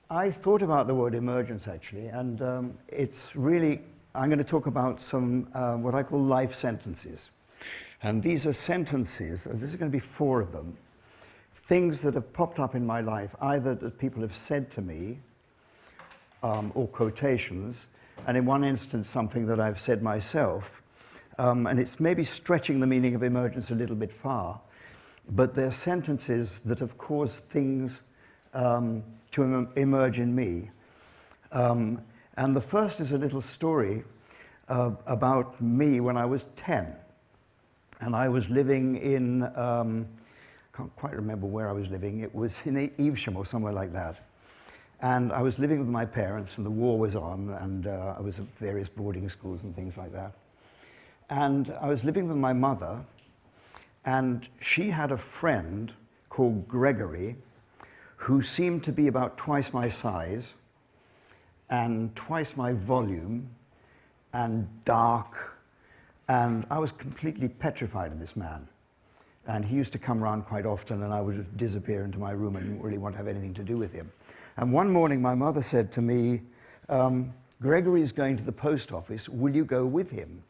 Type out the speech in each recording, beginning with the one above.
I thought about the word emergence actually, and it's really, I'm going to talk about some what I call life sentences. And these are sentences, there's going to be 4 of them, things that have popped up in my life, either that people have said to me, or quotations, and in one instance something that I've said myself, and it's maybe stretching the meaning of emergence a little bit far, but they're sentences that have caused things to emerge in me. And the first is a little story about me when I was 10. And I was living in, I can't quite remember where I was living, it was in Evesham or somewhere like that. And I was living with my parents, and the war was on, and I was at various boarding schools and things like that. And I was living with my mother, and she had a friend called Gregory, who seemed to be about twice my size, and twice my volume, and dark, and I was completely petrified of this man. And he used to come around quite often, and I would disappear into my room and didn't really want to have anything to do with him. And one morning my mother said to me, Gregory is going to the post office, will you go with him?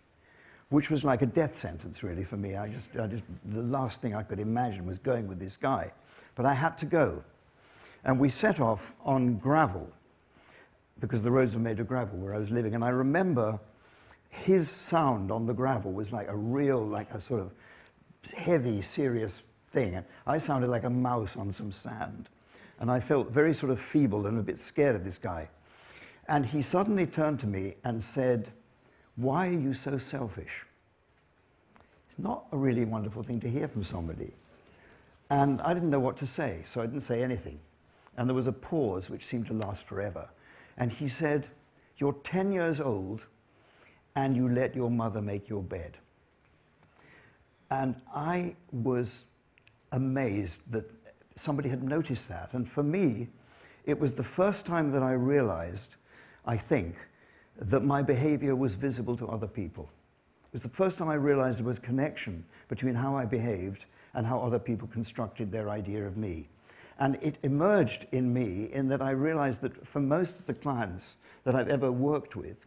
Which was like a death sentence really for me. The last thing I could imagine was going with this guy. But I had to go. And we set off on gravel, because the roads were made of gravel where I was living. And I remember his sound on the gravel was like a real, like a sort of heavy, serious thing. And I sounded like a mouse on some sand. And I felt very sort of feeble and a bit scared of this guy. And he suddenly turned to me and said, why are you so selfish? It's not a really wonderful thing to hear from somebody. And I didn't know what to say, so I didn't say anything. And there was a pause which seemed to last forever. And he said, you're 10 years old and you let your mother make your bed. And I was amazed that somebody had noticed that. And for me, it was the first time that I realized, I think, that my behavior was visible to other people. It was the first time I realized there was a connection between how I behaved and how other people constructed their idea of me. And it emerged in me in that I realized that for most of the clients that I've ever worked with,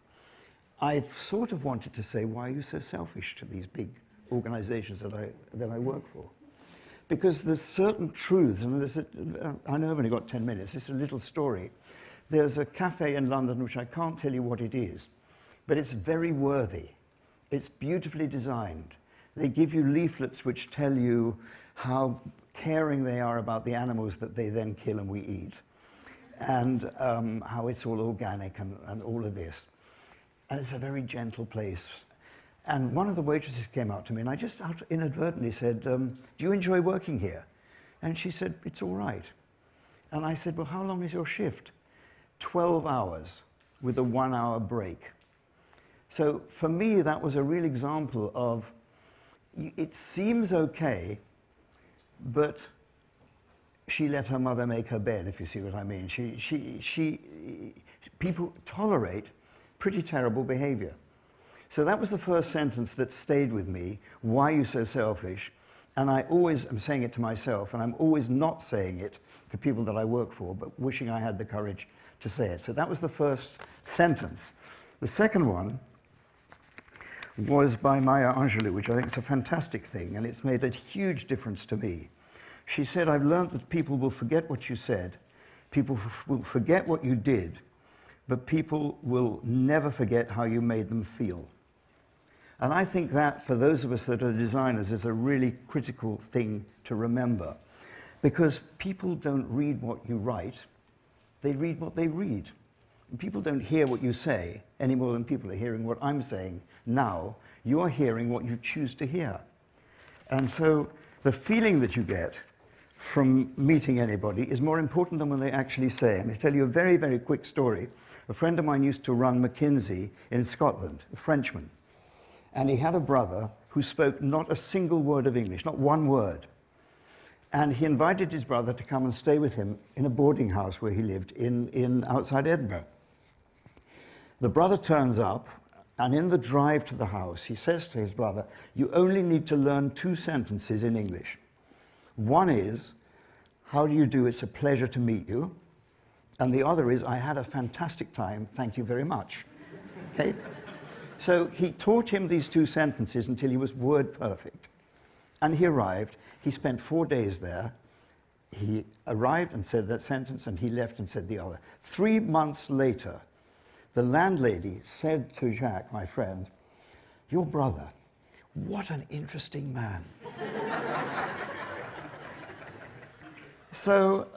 I've sort of wanted to say, why are you so selfish to these big organizations that I work for? Because there's certain truths, and I know I've only got 10 minutes, it's a little story. There's a cafe in London which I can't tell you what it is, but it's very worthy. It's beautifully designed. They give you leaflets which tell you how caring they are about the animals that they then kill and we eat, and how it's all organic and all of this. And it's a very gentle place. And one of the waitresses came up to me, and I just inadvertently said, do you enjoy working here? And she said, it's all right. And I said, well, how long is your shift? 12 hours with a 1-hour break. So for me, that was a real example of, it seems okay, but she let her mother make her bed, if you see what I mean. People tolerate pretty terrible behavior. So that was the first sentence that stayed with me, why are you so selfish? And I always am saying it to myself, and I'm always not saying it to people that I work for, but wishing I had the courage to say it. So that was the first sentence. The second one was by Maya Angelou, which I think is a fantastic thing, and it's made a huge difference to me. She said, I've learned that people will forget what you said, people will forget what you did, but people will never forget how you made them feel. And I think that, for those of us that are designers, is a really critical thing to remember. Because people don't read what you write, they read what they read. And people don't hear what you say any more than people are hearing what I'm saying now. You are hearing what you choose to hear. And so the feeling that you get from meeting anybody is more important than what they actually say. And I'll tell you a very, very quick story. A friend of mine used to run McKinsey in Scotland, a Frenchman. And he had a brother who spoke not a single word of English, not one word. And he invited his brother to come and stay with him in a boarding house where he lived outside Edinburgh. The brother turns up, and in the drive to the house, he says to his brother, you only need to learn 2 sentences in English. One is, how do you do? It's a pleasure to meet you. and the other is, I had a fantastic time, thank you very much. Okay? So he taught him these two sentences until he was word perfect. And he arrived. He spent 4 days there. He arrived and said that sentence, and he left and said the other. 3 months later, the landlady said to Jacques, my friend, "Your brother, what an interesting man." So,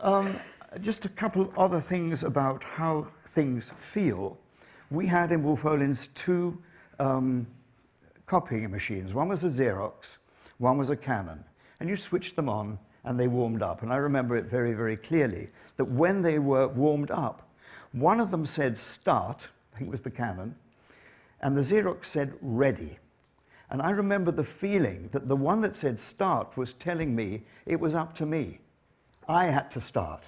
just a couple other things about how things feel. We had in Wolff Olins 2 copying machines. One was a Xerox, one was a Canon. And you switched them on, and they warmed up. And I remember it very, very clearly, that when they were warmed up, one of them said start, I think it was the Canon, and the Xerox said ready. And I remember the feeling that the one that said start was telling me it was up to me. I had to start.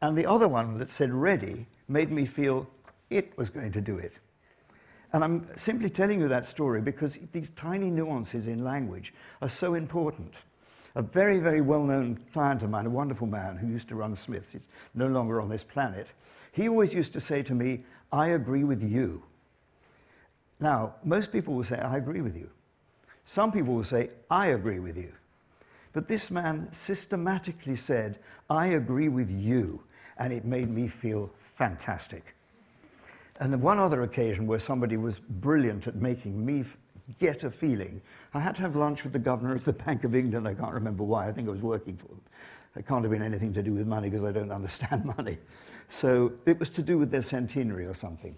And the other one that said ready made me feel it was going to do it. And I'm simply telling you that story because these tiny nuances in language are so important. A very, very well-known client of mine, a wonderful man who used to run Smith's, he's no longer on this planet, he always used to say to me, "I agree with you." Now, most people will say, "I agree with you." Some people will say, "I agree with you." But this man systematically said, "I agree with you," and it made me feel fantastic. And then one other occasion where somebody was brilliant at making me get a feeling, I had to have lunch with the governor of the Bank of England. I can't remember why. I think I was working for them. It can't have been anything to do with money because I don't understand money. So it was to do with their centenary or something.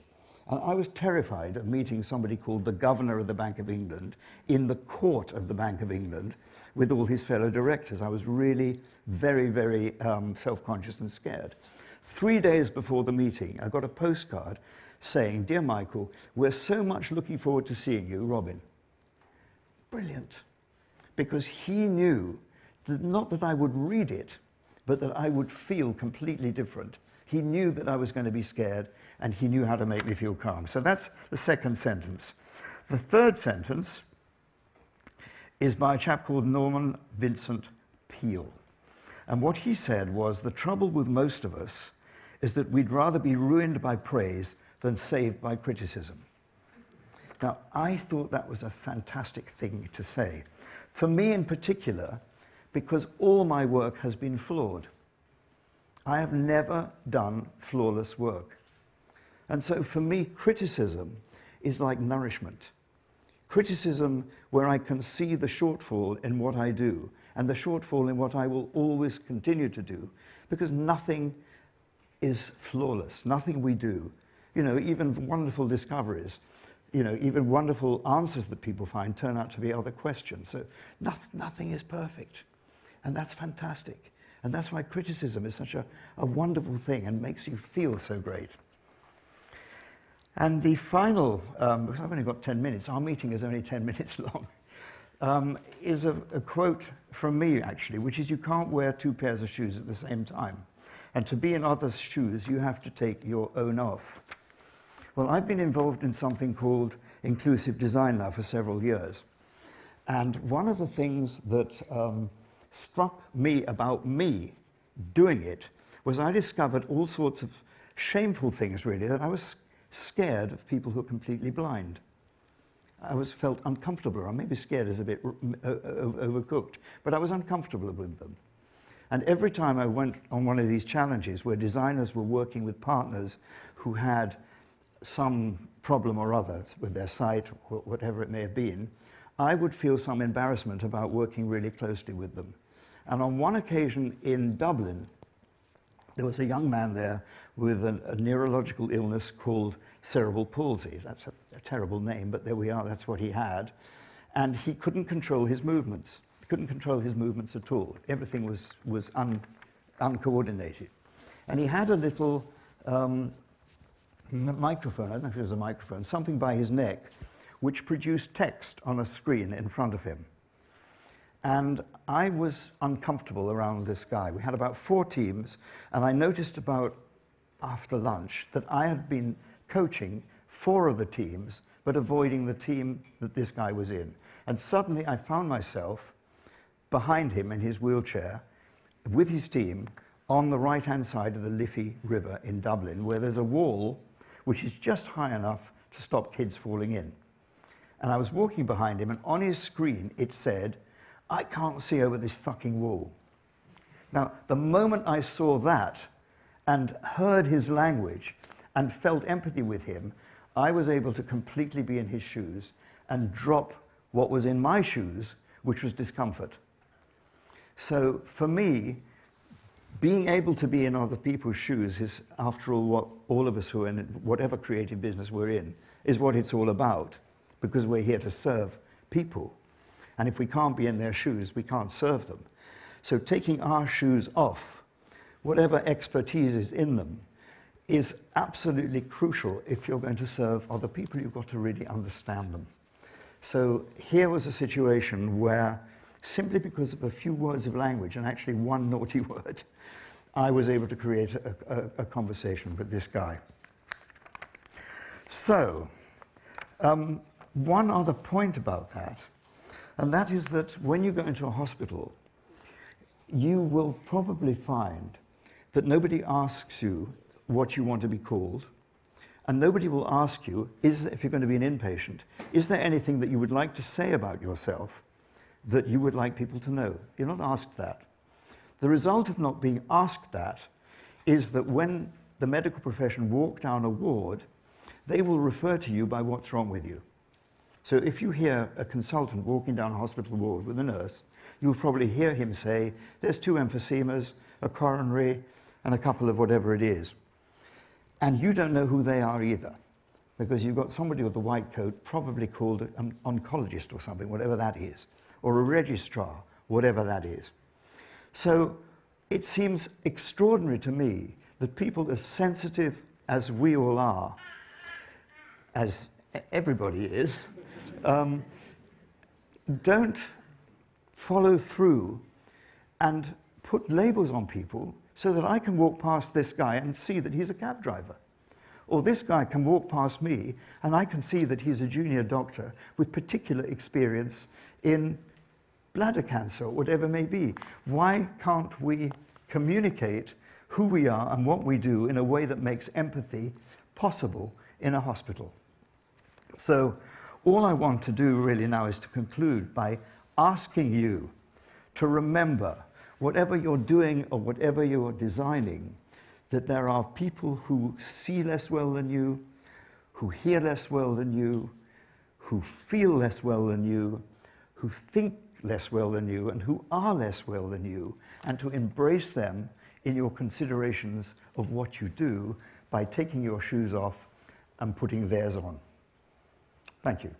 And I was terrified of meeting somebody called the governor of the Bank of England in the court of the Bank of England with all his fellow directors. I was really very, very self-conscious and scared. 3 days before the meeting, I got a postcard saying, "Dear Michael, we're so much looking forward to seeing you, Robin." Brilliant. Because he knew that not that I would read it, but that I would feel completely different. He knew that I was going to be scared, and he knew how to make me feel calm. So that's the second sentence. The third sentence is by a chap called Norman Vincent Peale. And what he said was, the trouble with most of us is that we'd rather be ruined by praise than saved by criticism. Now, I thought that was a fantastic thing to say. For me in particular, because all my work has been flawed. I have never done flawless work. And so for me, criticism is like nourishment. Criticism where I can see the shortfall in what I do, and the shortfall in what I will always continue to do, because nothing is flawless, nothing we do. You know, even wonderful discoveries, you know, even wonderful answers that people find turn out to be other questions. So nothing is perfect. And that's fantastic. And that's why criticism is such a wonderful thing and makes you feel so great. And the final, because I've only got 10 minutes, our meeting is only 10 minutes long, is a quote from me, actually, which is, you can't wear 2 pairs of shoes at the same time. And to be in others' shoes, you have to take your own off. Well, I've been involved in something called inclusive design now for several years. And one of the things that struck me about me doing it was I discovered all sorts of shameful things, really, that I was scared of people who are completely blind. I felt uncomfortable, or maybe scared is a bit overcooked, but I was uncomfortable with them. And every time I went on one of these challenges where designers were working with partners who had some problem or other with their sight, or whatever it may have been, I would feel some embarrassment about working really closely with them. And on one occasion in Dublin, there was a young man there with a neurological illness called cerebral palsy. That's a terrible name, but there we are, that's what he had. And he couldn't control his movements. He couldn't control his movements at all. Everything was uncoordinated. And he had a little microphone, I don't know if it was a microphone, something by his neck, which produced text on a screen in front of him. And I was uncomfortable around this guy. We had about 4 teams, and I noticed about after lunch that I had been coaching 4 of the teams, but avoiding the team that this guy was in. And suddenly I found myself behind him in his wheelchair, with his team, on the right-hand side of the Liffey River in Dublin, where there's a wall which is just high enough to stop kids falling in. And I was walking behind him, and on his screen it said, "I can't see over this fucking wall." Now, the moment I saw that and heard his language and felt empathy with him, I was able to completely be in his shoes and drop what was in my shoes, which was discomfort. So for me, being able to be in other people's shoes is, after all, what all of us who are in whatever creative business we're in, is what it's all about, because we're here to serve people. And if we can't be in their shoes, we can't serve them. So taking our shoes off, whatever expertise is in them, is absolutely crucial. If you're going to serve other people, you've got to really understand them. So here was a situation where, simply because of a few words of language, and actually one naughty word, I was able to create a conversation with this guy. So, one other point about that, and that is that when you go into a hospital, you will probably find that nobody asks you what you want to be called, and nobody will ask you, if you're going to be an inpatient, is there anything that you would like to say about yourself that you would like people to know? You're not asked that. The result of not being asked that is that when the medical profession walk down a ward, they will refer to you by what's wrong with you. So if you hear a consultant walking down a hospital ward with a nurse, you'll probably hear him say, there's 2 emphysemas, a coronary, and a couple of whatever it is. And you don't know who they are either, because you've got somebody with a white coat, probably called an oncologist or something, whatever that is, or a registrar, whatever that is. So it seems extraordinary to me that people as sensitive as we all are, as everybody is, don't follow through and put labels on people so that I can walk past this guy and see that he's a cab driver. Or this guy can walk past me and I can see that he's a junior doctor with particular experience in bladder cancer, or whatever it may be. Why can't we communicate who we are and what we do in a way that makes empathy possible in a hospital? So all I want to do really now is to conclude by asking you to remember, whatever you're doing or whatever you're designing, that there are people who see less well than you, who hear less well than you, who feel less well than you, who think less well than you, and who are less well than you, and to embrace them in your considerations of what you do by taking your shoes off and putting theirs on. Thank you.